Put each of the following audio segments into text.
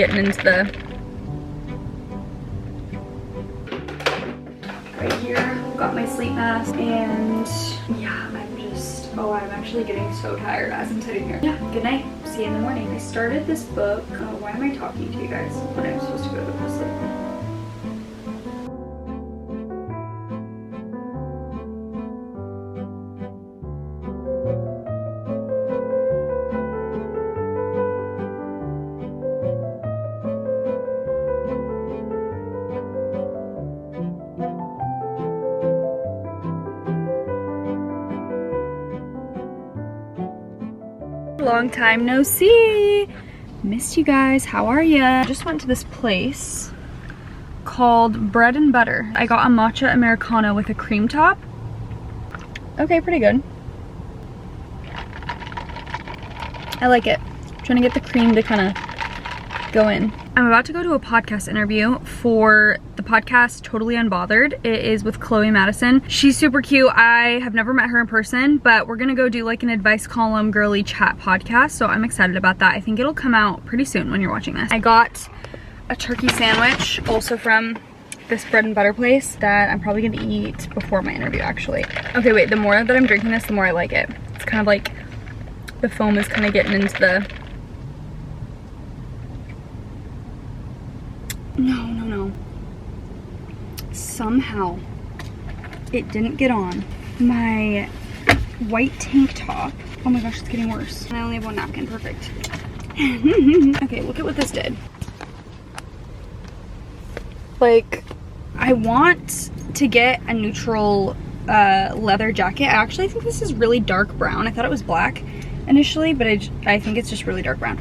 Getting into the right here, got my sleep mask, and yeah, I'm actually getting so tired as I'm sitting here. Yeah, good night. See you in the morning. I started this book. Oh, why am I talking to you guys when I'm supposed to go to sleep? Long time no see. Missed you guys. How are ya? Just went to this place called Bread and Butter. I got a matcha Americano with a cream top. Okay, pretty good. I like it. I'm trying to get the cream to kind of go in. I'm about to go to a podcast interview for the podcast Totally Unbothered. It is with Chloe Madison. She's super cute. I have never met her in person, but we're gonna go do like an advice column girly chat podcast, so I'm excited about that. I think it'll come out pretty soon when you're watching this. I got a turkey sandwich also from this bread and butter place that I'm probably gonna eat before my interview actually. Okay, wait, the more that I'm drinking this, the more I like it. It's kind of like the foam is kind of getting into the... No. Somehow it didn't get on my white tank top. Oh my gosh, it's getting worse. And I only have one napkin, perfect. Okay, look at what this did. Like, I want to get a neutral leather jacket. I actually think this is really dark brown. I thought it was black initially, but I think it's just really dark brown.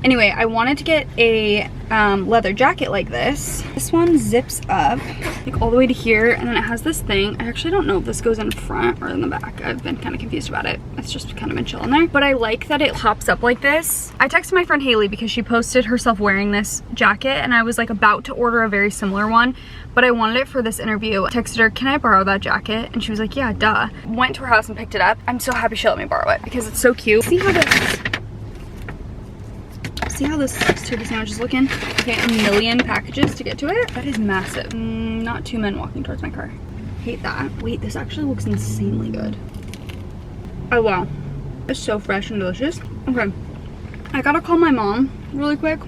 Anyway, I wanted to get a leather jacket like this. This one zips up like all the way to here, and then it has this thing. I actually don't know if this goes in front or in the back. I've been kind of confused about it. It's just kind of been chilling there. But I like that it pops up like this. I texted my friend Haley because she posted herself wearing this jacket, and I was like about to order a very similar one, but I wanted it for this interview. I texted her, can I borrow that jacket? And she was like, yeah, duh. Went to her house and picked it up. I'm so happy she let me borrow it because it's so cute. See how this turkey sandwich is looking? Okay, a million packages to get to it. That is massive. Not two men walking towards my car. Hate that. Wait, this actually looks insanely good. Oh wow, it's so fresh and delicious. Okay, I gotta call my mom really quick,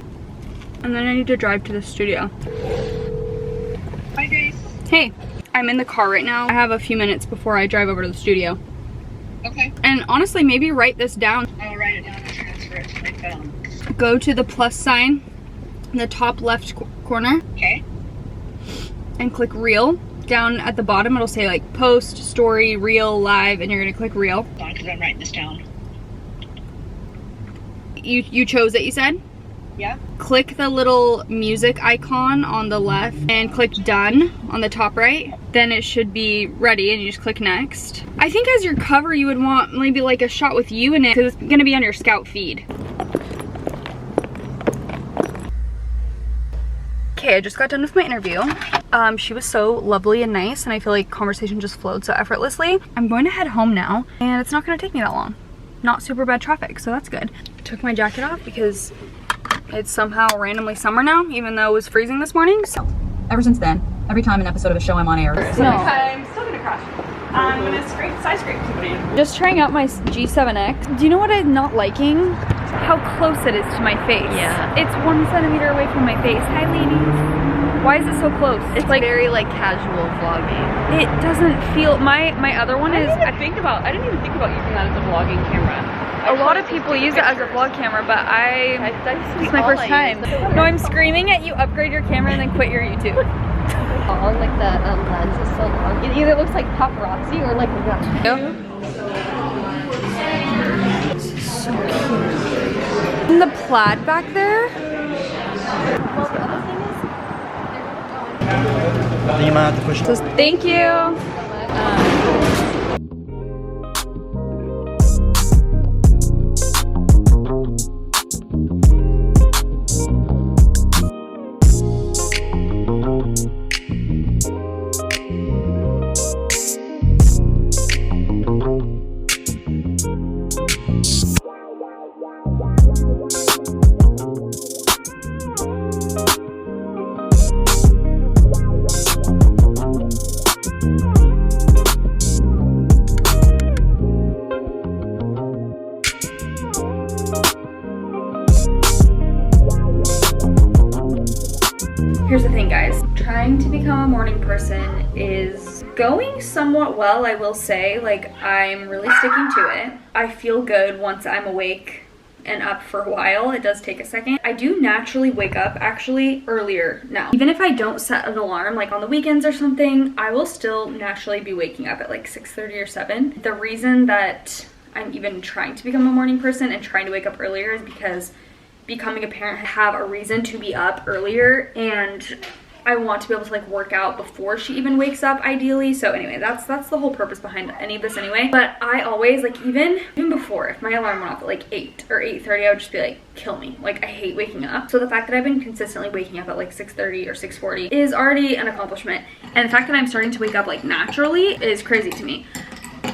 and then I need to drive to the studio. Hi Grace. Hey, I'm in the car right now. I have a few minutes before I drive over to the studio. Okay. And honestly, maybe write this down. I'll write it down and transfer it to my phone. Go to the plus sign in the top left corner. Okay. And click reel. Down at the bottom it'll say like post, story, reel, live, and you're gonna click reel. Because I'm writing this down. You chose it, you said? Yeah. Click the little music icon on the left and click done on the top right. Then it should be ready and you just click next. I think as your cover you would want maybe like a shot with you in it because it's gonna be on your Scout feed. Okay, I just got done with my interview. She was so lovely and nice, and I feel like conversation just flowed so effortlessly. I'm going to head home now, and it's not gonna take me that long. Not super bad traffic, so that's good. Took my jacket off because it's somehow randomly summer now, even though it was freezing this morning. So Ever since then, every time an episode of a show I'm on air. No. I'm still gonna crash. I'm gonna side scrape somebody. Just trying out my G7X. Do you know what I'm not liking? How close it is to my face. Yeah. It's 1 centimeter away from my face. Hi, ladies. Why is it so close? It's like very like casual vlogging. It doesn't feel. My other one is. I didn't even think about using that as a vlogging camera. A lot of people use it as a vlog camera, but it's my first time. No, I'm screaming at you, upgrade your camera and then quit your YouTube. Long, like the lens is so long. It either looks like paparazzi or like a gun. So cute. And the plaid back there. Well, the other thing is, I think you might have to push. Thank you. Here's the thing, guys. Trying to become a morning person is going somewhat well, I will say. Like, I'm really sticking to it. I feel good once I'm awake and up for a while. It does take a second. I do naturally wake up actually earlier now. Even if I don't set an alarm, like on the weekends or something, I will still naturally be waking up at like 6:30 or 7. The reason that I'm even trying to become a morning person and trying to wake up earlier is because becoming a parent, I have a reason to be up earlier, and I want to be able to like work out before she even wakes up ideally. So anyway, that's the whole purpose behind any of this anyway. But I always, like, even before, if my alarm went off at like 8 or 8:30, I would just be like, kill me. Like, I hate waking up. So the fact that I've been consistently waking up at like 6:30 or 6:40 is already an accomplishment. And the fact that I'm starting to wake up like naturally is crazy to me,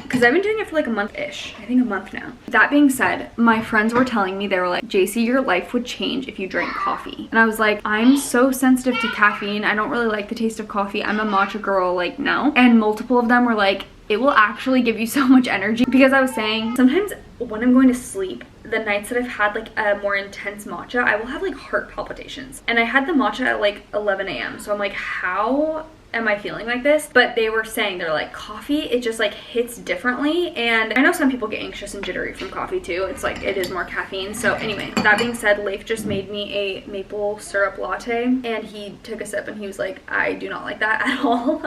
because I've been doing it for like a month-ish. I think a month now. That being said, my friends were telling me, they were like, Jaci, your life would change if you drank coffee. And I was like, I'm so sensitive to caffeine. I don't really like the taste of coffee. I'm a matcha girl, like, no. And multiple of them were like, it will actually give you so much energy. Because I was saying, sometimes when I'm going to sleep, the nights that I've had like a more intense matcha, I will have like heart palpitations. And I had the matcha at like 11 a.m. So I'm like, how am I feeling like this? But they were saying, they're like, coffee, it just like hits differently. And I know some people get anxious and jittery from coffee too. It's like, it is more caffeine. So anyway, that being said, Leif just made me a maple syrup latte, and he took a sip and he was like, I do not like that at all.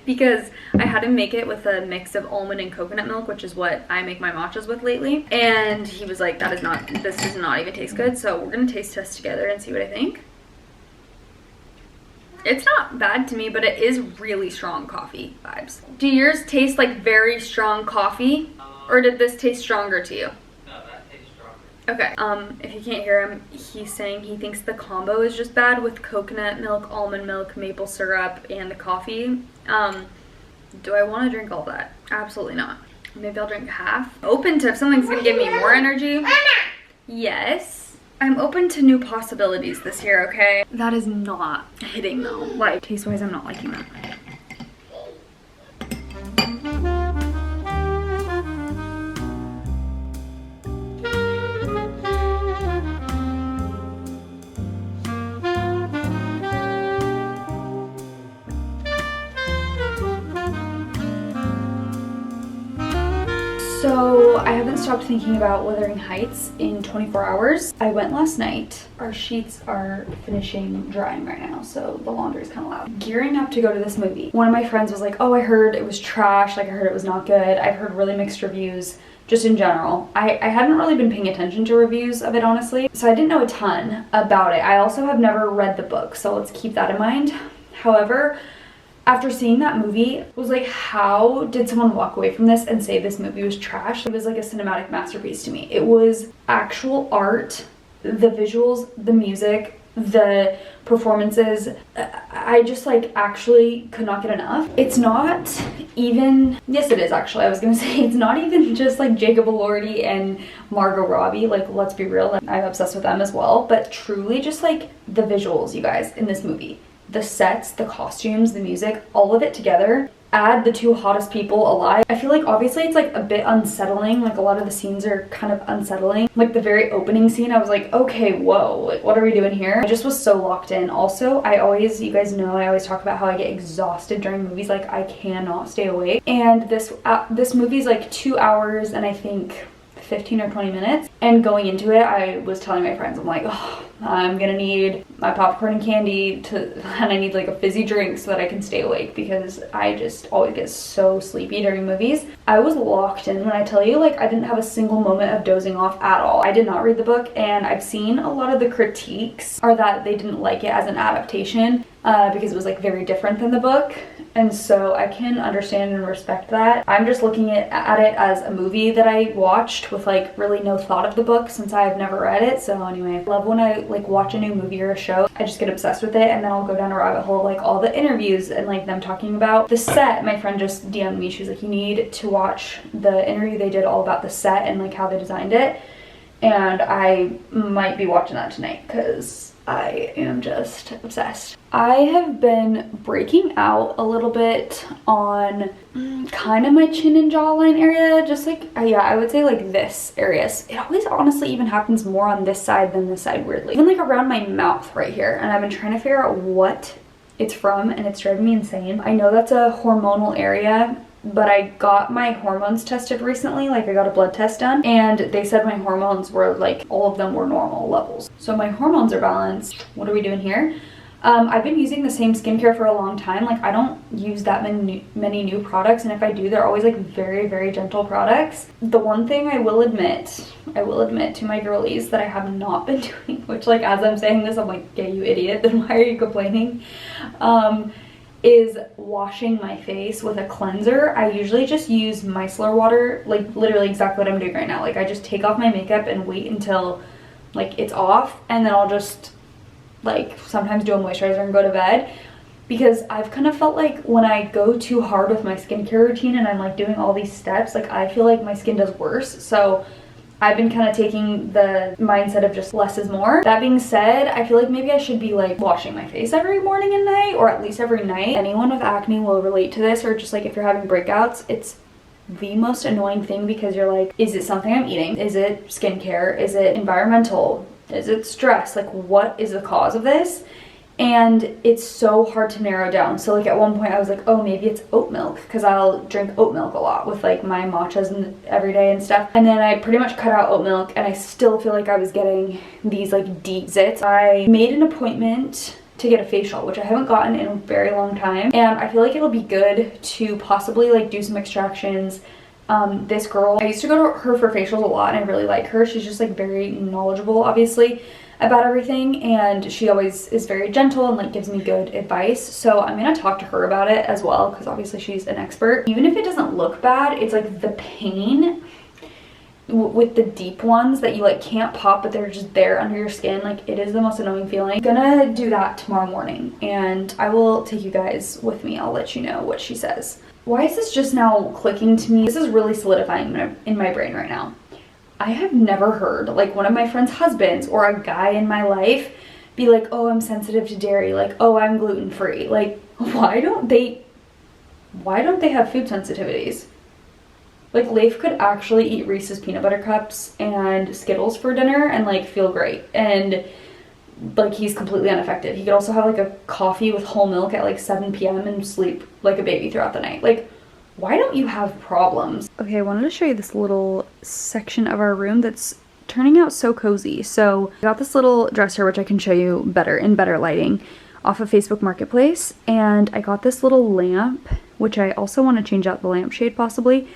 Because I had him make it with a mix of almond and coconut milk, which is what I make my matchas with lately. And he was like, this does not even taste good. So we're gonna taste test together and see what I think. It's not bad to me, but it is really strong coffee vibes. Do yours taste like very strong coffee? Or did this taste stronger to you? No, that tastes stronger. Okay, if you can't hear him, he's saying he thinks the combo is just bad with coconut milk, almond milk, maple syrup, and the coffee. Do I want to drink all that? Absolutely not. Maybe I'll drink half. Open to if something's gonna give me more energy. Yes. I'm open to new possibilities this year, okay? That is not hitting though. Like, taste-wise, I'm not liking that. So I haven't stopped thinking about Wuthering Heights in 24 hours. I went last night. Our sheets are finishing drying right now, so the laundry is kind of loud. Gearing up to go to this movie. One of my friends was like, oh, I heard it was trash. Like, I heard it was not good. I've heard really mixed reviews just in general. I hadn't really been paying attention to reviews of it, honestly, so I didn't know a ton about it. I also have never read the book, so let's keep that in mind. However, after seeing that movie, I was like, how did someone walk away from this and say this movie was trash? It was like a cinematic masterpiece to me. It was actual art, the visuals, the music, the performances. I just like actually could not get enough. It's not even, yes it is actually, I was gonna say, it's not even just like Jacob Elordi and Margot Robbie, like, let's be real, I'm obsessed with them as well, but truly just like the visuals, you guys, in this movie. The sets, the costumes, the music, all of it together. Add the two hottest people alive. I feel like obviously it's like a bit unsettling, like a lot of the scenes are kind of unsettling. Like the very opening scene, I was like, okay, whoa, like what are we doing here? I just was so locked in. Also, you guys know, I always talk about how I get exhausted during movies, like I cannot stay awake. And this movie's like 2 hours and I think 15 or 20 minutes. And going into it, I was telling my friends, I'm like, oh, I'm gonna need my popcorn and candy and I need like a fizzy drink so that I can stay awake, because I just always get so sleepy during movies. I was locked in when I tell you, like, I didn't have a single moment of dozing off at all. I did not read the book, and I've seen a lot of the critiques are that they didn't like it as an adaptation because it was like very different than the book. And so I can understand and respect that. I'm just looking at it as a movie that I watched with like really no thought of the book, since I have never read it. So anyway, I love when I like watch a new movie or a show, I just get obsessed with it, and then I'll go down a rabbit hole of like all the interviews and like them talking about the set. My friend just DM'd me, she was like, you need to watch the interview they did all about the set and like how they designed it. And I might be watching that tonight because I am just obsessed. I have been breaking out a little bit on kind of my chin and jawline area, just like, yeah, I would say like this area. It always honestly even happens more on this side than this side, weirdly. Even like around my mouth right here, and I've been trying to figure out what it's from, and it's driving me insane. I know that's a hormonal area, but I got my hormones tested recently, like I got a blood test done, and they said my hormones were like, all of them were normal levels. So my hormones are balanced. What are we doing here? I've been using the same skincare for a long time. Like I don't use that many new products, and if I do, they're always like very, very gentle products. The one thing I will admit to my girlies that I have not been doing, which like as I'm saying this, I'm like, yeah, you idiot, then why are you complaining? Is washing my face with a cleanser. I usually just use micellar water, like literally exactly what I'm doing right now. Like I just take off my makeup and wait until like it's off, and then I'll just like sometimes do a moisturizer and go to bed, because I've kind of felt like when I go too hard with my skincare routine and I'm like doing all these steps, like I feel like my skin does worse. So I've been kind of taking the mindset of just less is more. That being said, I feel like maybe I should be like washing my face every morning and night, or at least every night. Anyone with acne will relate to this, or just like if you're having breakouts, it's the most annoying thing, because you're like, is it something I'm eating? Is it skincare? Is it environmental? Is it stress? Like what is the cause of this? And it's so hard to narrow down. So like at one point I was like, oh, maybe it's oat milk, because I'll drink oat milk a lot with like my matchas and every day and stuff. And then I pretty much cut out oat milk, and I still feel like I was getting these like deep zits. I made an appointment to get a facial, which I haven't gotten in a very long time, and I feel like it'll be good to possibly like do some extractions. This girl, I used to go to her for facials a lot, and I really like her. She's just like very knowledgeable, obviously, about everything, and she always is very gentle and like gives me good advice. So I'm gonna talk to her about it as well, because obviously she's an expert. Even if it doesn't look bad, it's like the pain with the deep ones that you like can't pop, but they're just there under your skin. Like it is the most annoying feeling. I'm gonna do that tomorrow morning, and I will take you guys with me. I'll let you know what she says. Why is this just now clicking to me? This is really solidifying in my brain right now. I have never heard like one of my friends' husbands or a guy in my life be like, oh, I'm sensitive to dairy, like, oh, I'm gluten-free. Like, why don't they have food sensitivities? Like, Leif could actually eat Reese's peanut butter cups and Skittles for dinner and like feel great, and like he's completely unaffected. He could also have like a coffee with whole milk at like 7 p.m. and sleep like a baby throughout the night. Like, why don't you have problems? Okay, I wanted to show you this little section of our room that's turning out so cozy. So I got this little dresser, which I can show you better in better lighting, off of Facebook Marketplace, and I got this little lamp, which I also want to change out the lampshade possibly,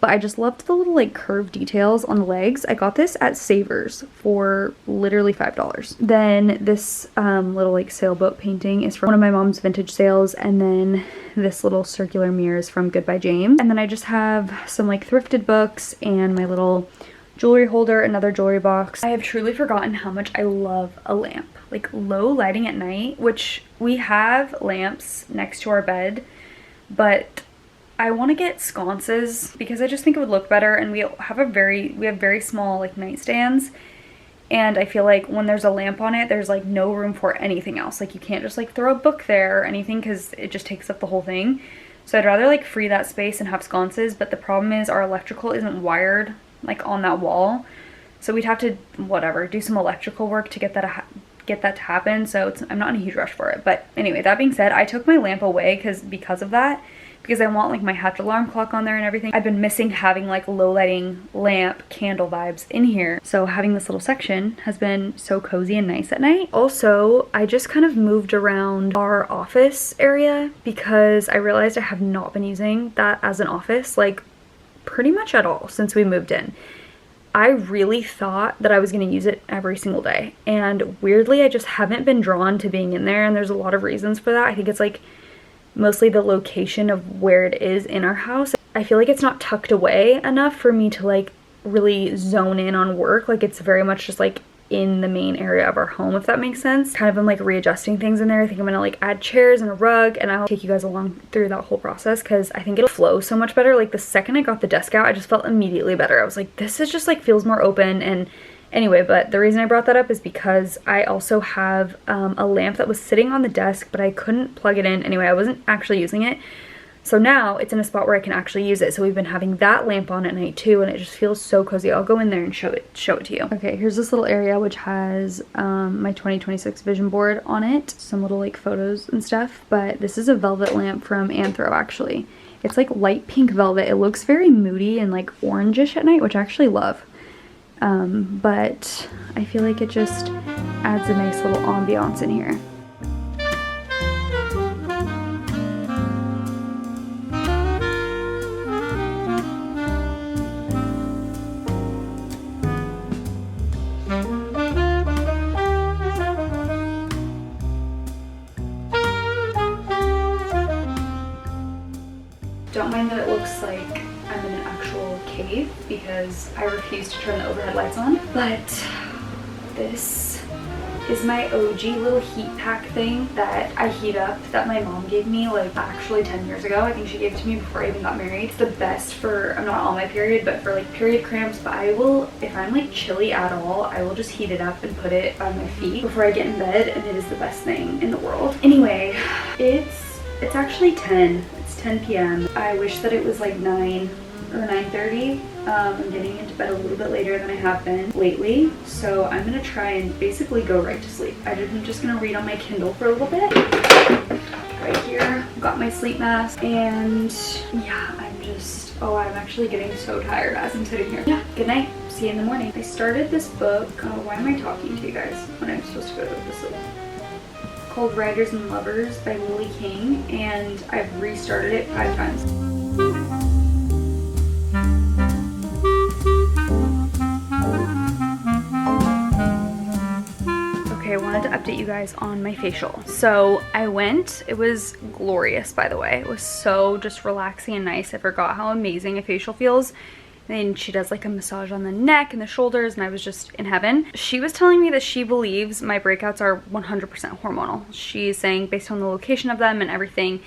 but I just loved the little like curved details on the legs. I got this at Savers for literally $5. Then this little like sailboat painting is from one of my mom's vintage sales, and then this little circular mirror is from Goodbye James. And then I just have some like thrifted books and my little jewelry holder, another jewelry box. I have truly forgotten how much I love a lamp. Like low lighting at night, which we have lamps next to our bed, but I want to get sconces because I just think it would look better, and we have very small like nightstands, and I feel like when there's a lamp on it, there's like no room for anything else. Like you can't just like throw a book there or anything because it just takes up the whole thing. So I'd rather like free that space and have sconces, but the problem is our electrical isn't wired like on that wall, so we'd have to do some electrical work to get that to happen. So I'm not in a huge rush for it. But anyway, that being said, I took my lamp away because of that, because I want like my Hatch alarm clock on there and everything. I've been missing having like low lighting lamp candle vibes in here. So having this little section has been so cozy and nice at night. Also, I just kind of moved around our office area because I realized I have not been using that as an office like pretty much at all since we moved in. I really thought that I was going to use it every single day, and weirdly I just haven't been drawn to being in there, and there's a lot of reasons for that. I think it's like mostly the location of where it is in our house. I feel like it's not tucked away enough for me to like really zone in on work. Like it's very much just like in the main area of our home, if that makes sense. Kind of I'm like readjusting things in there. I think I'm gonna like add chairs and a rug, and I'll take you guys along through that whole process because I think it'll flow so much better. Like the second I got the desk out, I just felt immediately better. I was like, this is just like feels more open, and Anyway, but the reason I brought that up is because I also have a lamp that was sitting on the desk, but I couldn't plug it in. Anyway, I wasn't actually using it. So now it's in a spot where I can actually use it. So we've been having that lamp on at night too, and it just feels so cozy. I'll go in there and show it to you. Okay, here's this little area which has my 2026 vision board on it. Some little like photos and stuff, but this is a velvet lamp from Anthro actually. It's like light pink velvet. It looks very moody and like orangish at night, which I actually love. But I feel like it just adds a nice little ambiance in here. Don't mind that it looks like I'm in an actual cave because I refuse to turn the overhead lights on. But this is my OG little heat pack thing that I heat up that my mom gave me like actually 10 years ago. I think she gave it to me before I even got married. It's the best for, I'm not on my period, but for like period cramps. But I will, if I'm like chilly at all, I will just heat it up and put it on my feet before I get in bed, and it is the best thing in the world. Anyway, it's actually 10. 10 p.m. I wish that it was like 9 or 9:30. I'm getting into bed a little bit later than I have been lately, so I'm gonna try and basically go right to sleep. I'm just gonna read on my Kindle for a little bit. Right here, got my sleep mask, and yeah, I'm actually getting so tired as I'm sitting here. Yeah, good night. See you in the morning. I started this book. Why am I talking to you guys when I'm supposed to go to sleep? Called Writers and Lovers by Lily King, and I've restarted it 5 times. Okay, I wanted to update you guys on my facial. So I went, it was glorious by the way. It was so just relaxing and nice. I forgot how amazing a facial feels. And she does like a massage on the neck and the shoulders, and I was just in heaven. She was telling me that she believes my breakouts are 100% hormonal. She's saying based on the location of them and everything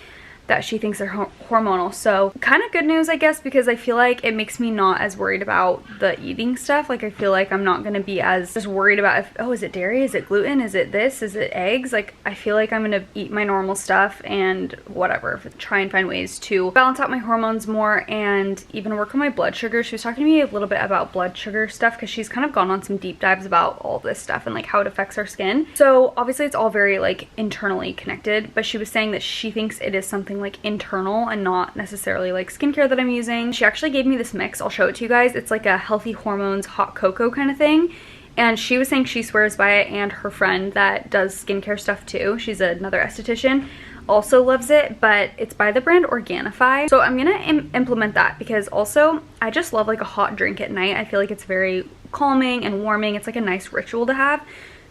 that she thinks they're hormonal. So kind of good news, I guess, because I feel like it makes me not as worried about the eating stuff. Like I feel like I'm not gonna be as just worried about if, oh, is it dairy? Is it gluten? Is it this? Is it eggs? Like I feel like I'm gonna eat my normal stuff and whatever, try and find ways to balance out my hormones more and even work on my blood sugar. She was talking to me a little bit about blood sugar stuff because she's kind of gone on some deep dives about all this stuff and like how it affects our skin. So obviously it's all very like internally connected, but she was saying that she thinks it is something like internal and not necessarily like skincare that I'm using. She actually gave me this mix. I'll show it to you guys. It's like a healthy hormones hot cocoa kind of thing, and she was saying she swears by it, and her friend that does skincare stuff too, she's another esthetician, also loves it, but it's by the brand Organifi. So I'm gonna implement that because also I just love like a hot drink at night. I feel like it's very calming and warming. It's like a nice ritual to have.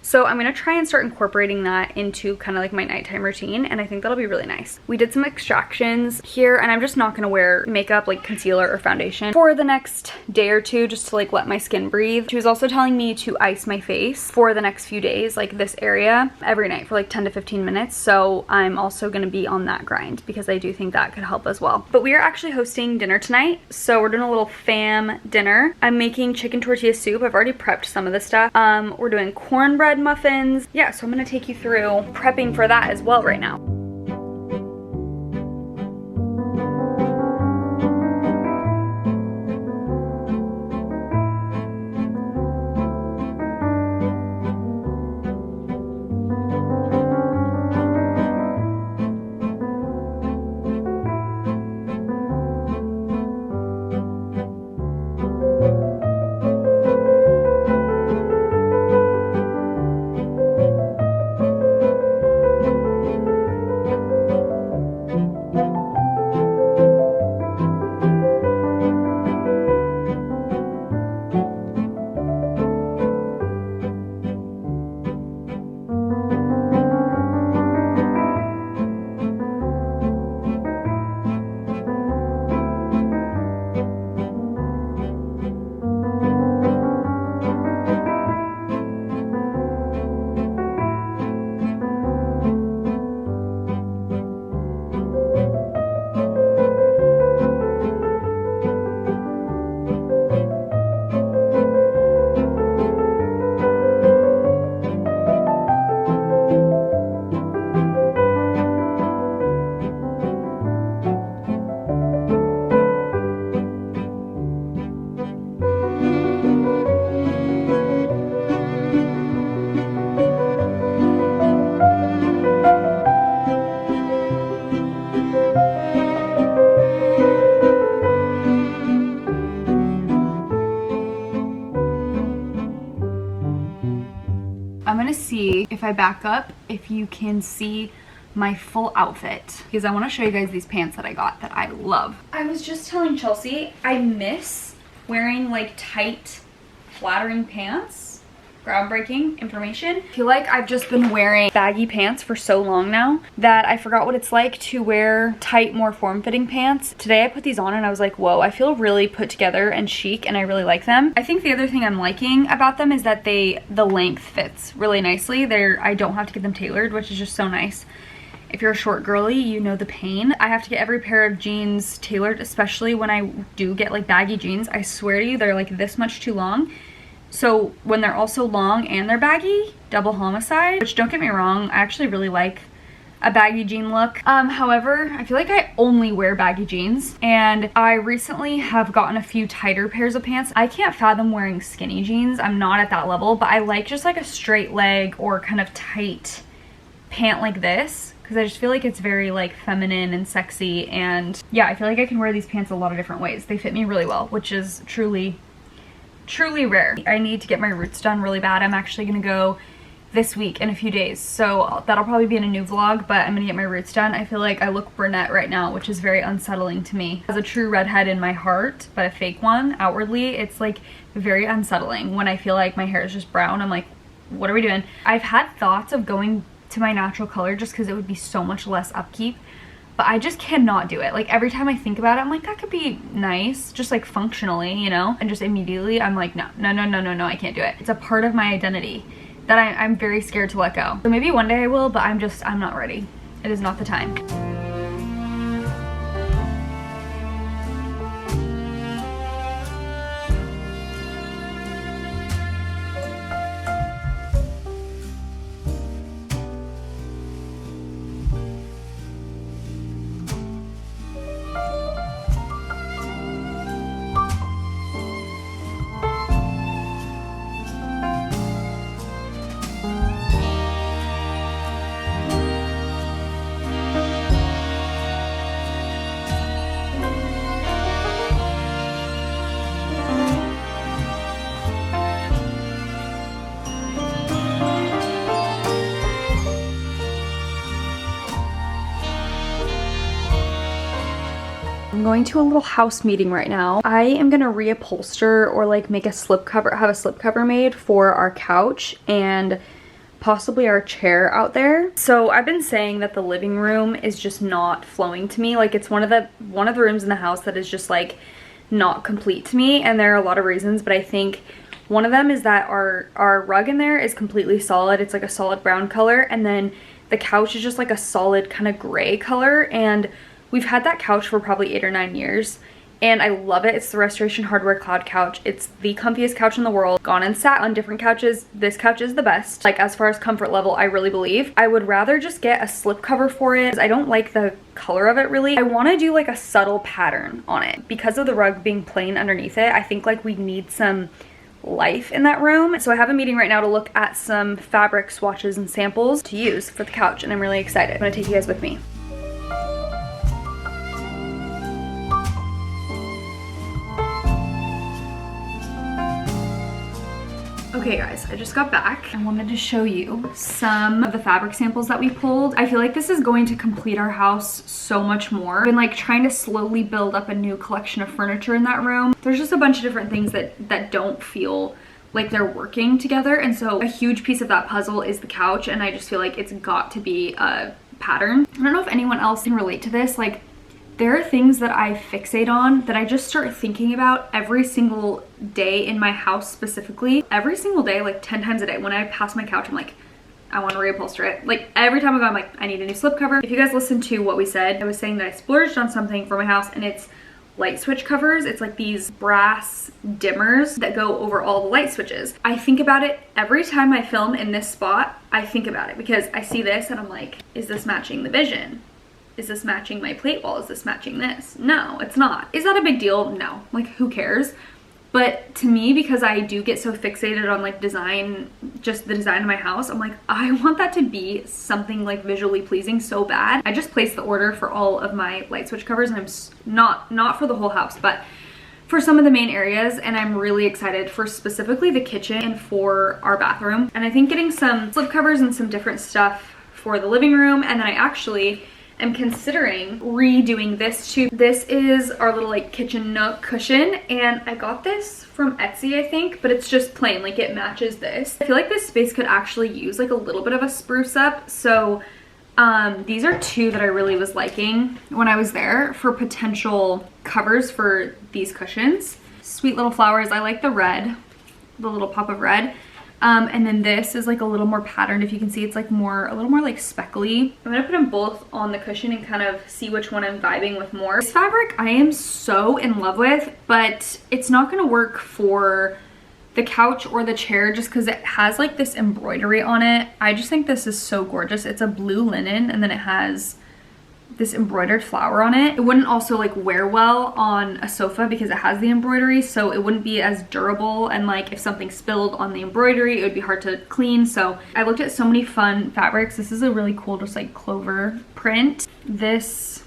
So I'm gonna try and start incorporating that into kind of like my nighttime routine, and I think that'll be really nice. We did some extractions here, and I'm just not gonna wear makeup like concealer or foundation for the next day or two just to like let my skin breathe. She was also telling me to ice my face for the next few days, like this area, every night for like 10 to 15 minutes. So I'm also gonna be on that grind because I do think that could help as well. But we are actually hosting dinner tonight, so we're doing a little fam dinner. I'm making chicken tortilla soup. I've already prepped some of the stuff. We're doing cornbread muffins. Yeah, so I'm gonna take you through prepping for that as well right now. if I back up, if you can see my full outfit, because I want to show you guys these pants that I got that I love. I was just telling Chelsea I miss wearing like tight, flattering pants. Groundbreaking information. I feel like I've just been wearing baggy pants for so long now that I forgot what it's like to wear tight, more form-fitting pants. Today I put these on and I was like, whoa, I feel really put together and chic, and I really like them. I think the other thing I'm liking about them is that the length fits really nicely. I don't have to get them tailored, which is just so nice. If you're a short girly, you know the pain. I have to get every pair of jeans tailored, especially when I do get like baggy jeans. I swear to you, they're like this much too long. So when they're also long and they're baggy, double homicide. Which, don't get me wrong, I actually really like a baggy jean look. However, I feel like I only wear baggy jeans, and I recently have gotten a few tighter pairs of pants. I can't fathom wearing skinny jeans. I'm not at that level, but I like just like a straight leg or kind of tight pant like this, because I just feel like it's very like feminine and sexy. And yeah, I feel like I can wear these pants a lot of different ways. They fit me really well, which is truly rare. I need to get my roots done really bad. I'm actually gonna go this week in a few days, so that'll probably be in a new vlog, but I'm gonna get my roots done. I feel like I look brunette right now, which is very unsettling to me. As a true redhead in my heart, but a fake one outwardly, it's like very unsettling when I feel like my hair is just brown. I'm like, what are we doing? I've had thoughts of going to my natural color just because it would be so much less upkeep, but I just cannot do it. Like every time I think about it, I'm like, that could be nice, just like functionally, you know? And just immediately I'm like, no, I can't do it. It's a part of my identity that I'm very scared to let go. So maybe one day I will, but I'm not ready. It is not the time. I'm going to a little house meeting right now. I am gonna reupholster or like make a slipcover, have a slipcover made for our couch and possibly our chair out there. So I've been saying that the living room is just not flowing to me. Like it's one of the rooms in the house that is just like not complete to me, and there are a lot of reasons, but I think one of them is that our rug in there is completely solid. It's like a solid brown color, and then the couch is just like a solid kind of gray color, and we've had that couch for probably 8 or 9 years, and I love it. It's the Restoration Hardware Cloud couch. It's the comfiest couch in the world. Gone and sat on different couches. This couch is the best. Like as far as comfort level, I really believe. I would rather just get a slip cover for it. I don't like the color of it really. I want to do like a subtle pattern on it. Because of the rug being plain underneath it, I think like we need some life in that room. So I have a meeting right now to look at some fabric swatches and samples to use for the couch, and I'm really excited. I'm gonna take you guys with me. Okay guys, I just got back. I wanted to show you some of the fabric samples that we pulled. I feel like this is going to complete our house so much more. I've been like trying to slowly build up a new collection of furniture in that room. There's just a bunch of different things that don't feel like they're working together, and so a huge piece of that puzzle is the couch, and I just feel like it's got to be a pattern. I don't know if anyone else can relate to this. Like there are things that I fixate on that I just start thinking about every single day in my house specifically. Every single day, like 10 times a day. When I pass my couch, I'm like, I want to reupholster it. Like every time I go, I'm like, I need a new slipcover. If you guys listen to what we said, I was saying that I splurged on something for my house, and it's light switch covers. It's like these brass dimmers that go over all the light switches. I think about it every time I film in this spot. I think about it because I see this and I'm like, is this matching the vision? Is this matching my plate wall? Is this matching this? No, it's not. Is that a big deal? No. Like, who cares? But to me, because I do get so fixated on like design, just the design of my house, I'm like, I want that to be something like visually pleasing so bad. I just placed the order for all of my light switch covers, and I'm not for the whole house, but for some of the main areas, and I'm really excited for specifically the kitchen and for our bathroom. And I think getting some slip covers and some different stuff for the living room. And then I actually am considering redoing this too. This is our little like kitchen nook cushion, and I got this from Etsy, I think, but it's just plain, like it matches this. I feel like this space could actually use like a little bit of a spruce up. So these are two that I really was liking when I was there for potential covers for these cushions. Sweet little flowers. I like the red, the little pop of red. And then this is like a little more patterned. If you can see, it's like a little more like speckly. I'm gonna put them both on the cushion and kind of see which one I'm vibing with more. This fabric I am so in love with, but it's not gonna work for the couch or the chair just because it has like this embroidery on it. I just think this is so gorgeous. It's a blue linen and then it has this embroidered flower on it. It wouldn't also like wear well on a sofa because it has the embroidery, so it wouldn't be as durable, and like if something spilled on the embroidery it would be hard to clean. So I looked at so many fun fabrics. This is a really cool just like clover print. This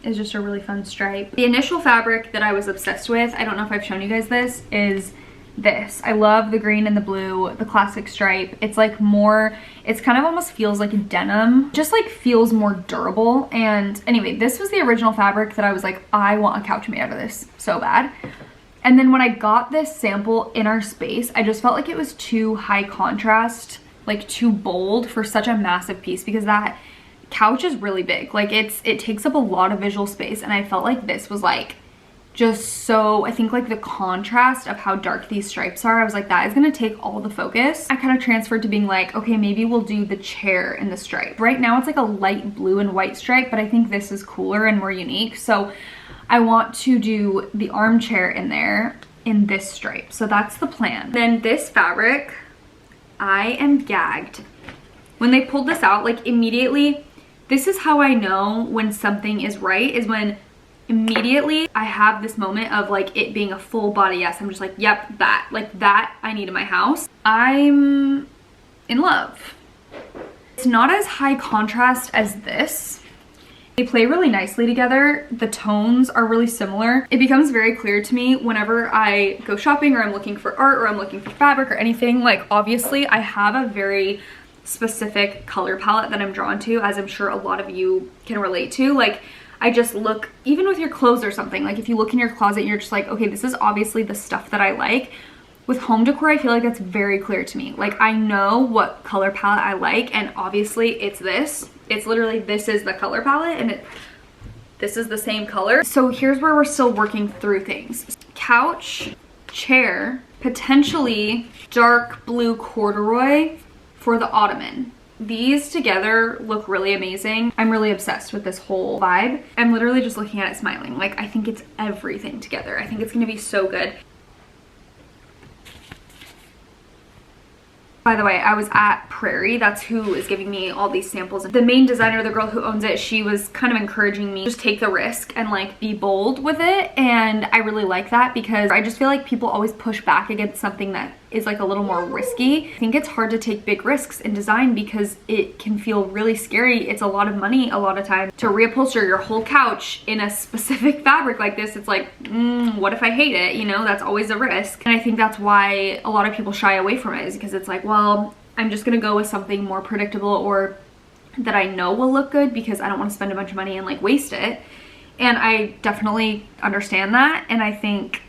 is just a really fun stripe. The initial fabric that I was obsessed with, I don't know if I've shown you guys this, is this. I love the green and the blue, the classic stripe. It's like more, it's kind of almost feels like a denim, just like feels more durable. And anyway, this was the original fabric that I was like, I want a couch made out of this so bad. And then when I got this sample in our space, I just felt like it was too high contrast, like too bold for such a massive piece, because that couch is really big. Like it takes up a lot of visual space, and I felt like this was like just so, I think like the contrast of how dark these stripes are, I was like, that is gonna take all the focus. I kind of transferred to being like, okay, maybe we'll do the chair in the stripe. Right now it's like a light blue and white stripe, but I think this is cooler and more unique. So I want to do the armchair in there in this stripe. So that's the plan. Then this fabric, I am gagged. When they pulled this out, like immediately, this is how I know when something is right, is when immediately I have this moment of like it being a full body yes. I'm just like, yep, that, like that I need in my house. I'm in love. It's not as high contrast as this. They play really nicely together. The tones are really similar. It becomes very clear to me whenever I go shopping or I'm looking for art or I'm looking for fabric or anything. Like obviously I have a very specific color palette that I'm drawn to, as I'm sure a lot of you can relate to. Like I just look, even with your clothes or something, like if you look in your closet, you're just like, okay, this is obviously the stuff that I like. With home decor, I feel like that's very clear to me. Like I know what color palette I like, and obviously it's this. It's literally, this is the color palette, and this is the same color. So here's where we're still working through things. Couch, chair, potentially dark blue corduroy for the ottoman. These together look really amazing. I'm really obsessed with this whole vibe. I'm literally just looking at it smiling. Like I think it's everything together. I think it's gonna be so good. By the way, I was at Prairie. That's who is giving me all these samples. The main designer, the girl who owns it, she was kind of encouraging me to just take the risk and like be bold with it. And I really like that because I just feel like people always push back against something that is like a little more risky. I think it's hard to take big risks in design because it can feel really scary. It's a lot of money a lot of times to reupholster your whole couch in a specific fabric like this. It's like, what if I hate it? You know, that's always a risk. And I think that's why a lot of people shy away from it, is because it's like, well, I'm just gonna go with something more predictable or that I know will look good because I don't want to spend a bunch of money and like waste it. And I definitely understand that, and I think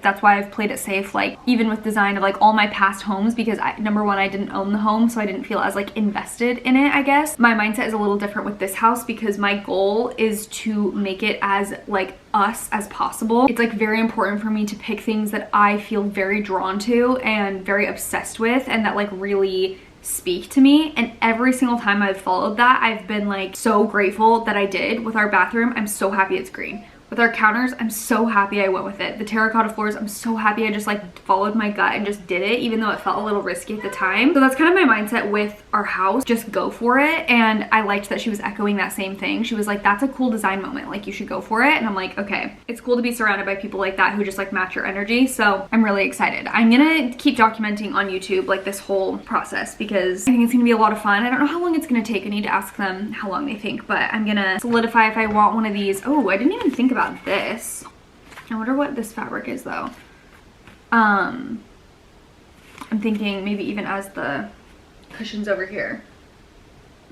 that's why I've played it safe, like even with design of like all my past homes, because number one, I didn't own the home, so I didn't feel as like invested in it, I guess. My mindset is a little different with this house because my goal is to make it as like us as possible. It's like very important for me to pick things that I feel very drawn to and very obsessed with and that like really speak to me. And every single time I've followed that, I've been like so grateful that I did. With our bathroom, I'm so happy it's green. With our counters, I'm so happy I went with it. The terracotta floors, I'm so happy I just like followed my gut and just did it, even though it felt a little risky at the time. So that's kind of my mindset with our house. Just go for it. And I liked that she was echoing that same thing. She was like, that's a cool design moment. Like you should go for it. And I'm like, okay, it's cool to be surrounded by people like that who just like match your energy. So I'm really excited. I'm gonna keep documenting on YouTube like this whole process because I think it's gonna be a lot of fun. I don't know how long it's gonna take. I need to ask them how long they think, but I'm gonna solidify if I want one of these. Oh, I didn't even think about this. I wonder what this fabric is though. I'm thinking maybe even as the cushions over here.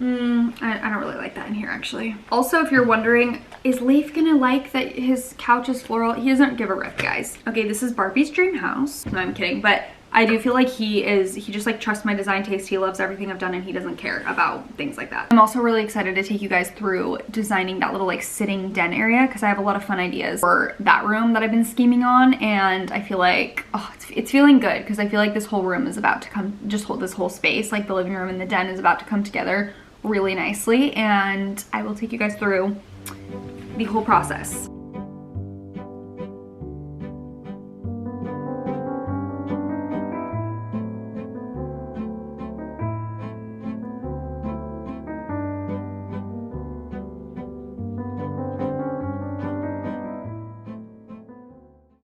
I don't really like that in here actually. Also, if you're wondering, is Leif gonna like that his couch is floral? He doesn't give a rip, guys. Okay, this is Barbie's dream house. No, I'm kidding, but I do feel like he just like trusts my design taste. He loves everything I've done and he doesn't care about things like that. I'm also really excited to take you guys through designing that little like sitting den area because I have a lot of fun ideas for that room that I've been scheming on, and I feel like, oh, it's feeling good because I feel like this whole room is about to come, this whole space, like the living room and the den, is about to come together really nicely, and I will take you guys through the whole process.